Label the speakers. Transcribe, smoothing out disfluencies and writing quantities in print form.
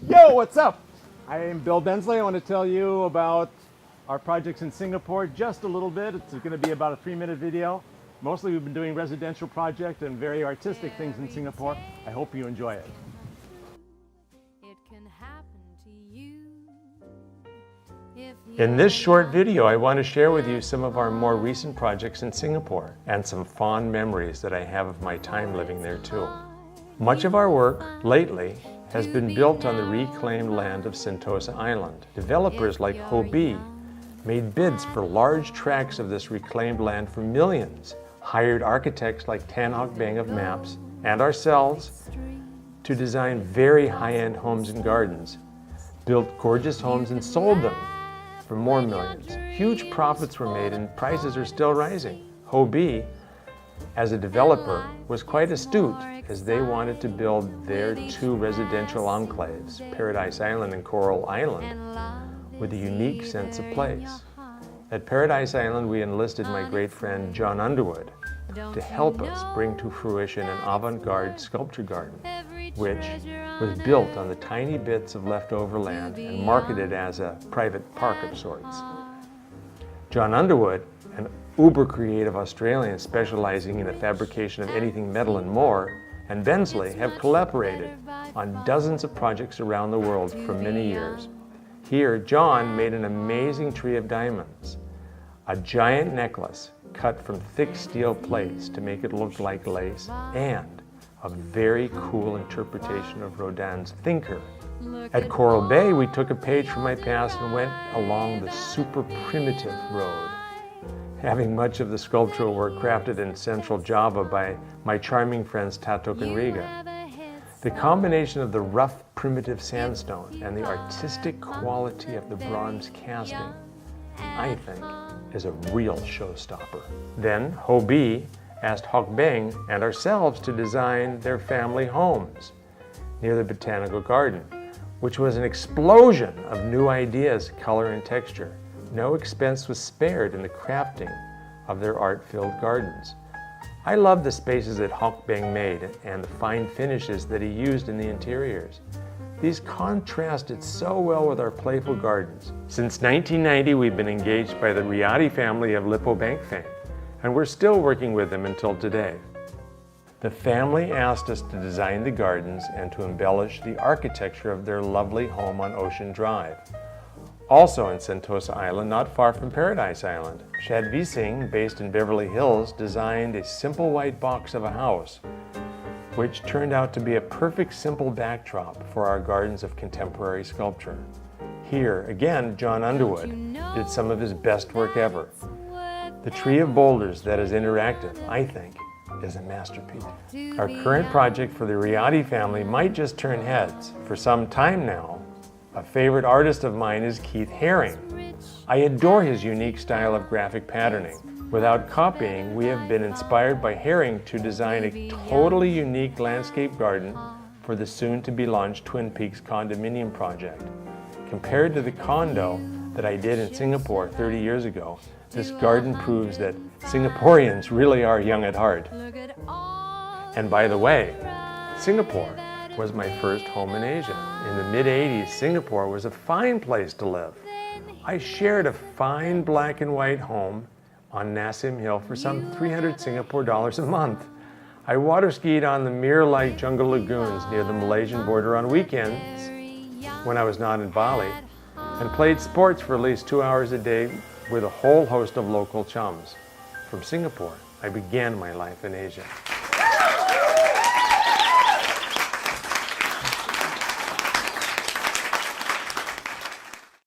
Speaker 1: Yo, what's up? I am Bill Bensley. I want to tell you about our projects in Singapore just a little bit. It's going to be about a 3-minute video. Mostly we've been doing residential projects and very artistic things in Singapore. I hope you enjoy it. In this short video, I want to share with you some of our more recent projects in Singapore and some fond memories that I have of my time living there too. Much of our work lately has been built on the reclaimed land of Sentosa Island. Developers like Ho Bee made bids for large tracts of this reclaimed land for millions, hired architects like Tan Hock Beng of Maps and ourselves to design very high-end homes and gardens, built gorgeous homes and sold them for more millions. Huge profits were made and prices are still rising. Ho Bee, as a developer, was quite astute as they wanted to build their 2 residential enclaves, Paradise Island and Coral Island, with a unique sense of place. At Paradise Island, we enlisted my great friend John Underwood to help us bring to fruition an avant-garde sculpture garden, which was built on the tiny bits of leftover land and marketed as a private park of sorts. John Underwood, an uber-creative Australian specializing in the fabrication of anything metal and more, and Bensley have collaborated on dozens of projects around the world for many years. Here, John made an amazing tree of diamonds, a giant necklace cut from thick steel plates to make it look like lace, and a very cool interpretation of Rodin's Thinker. At Coral Bay, we took a page from my past and went along the super primitive road, having much of the sculptural work crafted in central Java by my charming friends Tatok and Riga. The combination of the rough primitive sandstone and the artistic quality of the bronze casting, I think, is a real showstopper. Then Ho Bee asked Hock Beng and ourselves to design their family homes near the Botanical Garden, which was an explosion of new ideas, color and texture. No expense was spared in the crafting of their art-filled gardens. I love the spaces that Hock Beng made and the fine finishes that he used in the interiors. These contrasted so well with our playful gardens. Since 1990, we've been engaged by the Riyadi family of Lippo Bank fame, and we're still working with them until today. The family asked us to design the gardens and to embellish the architecture of their lovely home on Ocean Drive. Also in Sentosa Island, not far from Paradise Island, Shadvi Singh, based in Beverly Hills, designed a simple white box of a house, which turned out to be a perfect simple backdrop for our gardens of contemporary sculpture. Here, again, John Underwood did some of his best work ever. The tree of boulders that is interactive, I think, is a masterpiece. Our current project for the Riyadi family might just turn heads. For some time now, a favorite artist of mine is Keith Haring. I adore his unique style of graphic patterning. Without copying, we have been inspired by Haring to design a totally unique landscape garden for the soon-to-be-launched Twin Peaks condominium project. Compared to the condo that I did in Singapore 30 years ago, this garden proves that Singaporeans really are young at heart. And by the way, Singapore was my first home in Asia. In the mid-80s, Singapore was a fine place to live. I shared a fine black and white home on Nassim Hill for some 300 Singapore dollars a month. I water skied on the mirror-like jungle lagoons near the Malaysian border on weekends when I was not in Bali, and played sports for at least 2 hours a day with a whole host of local chums. From Singapore, I began my life in Asia.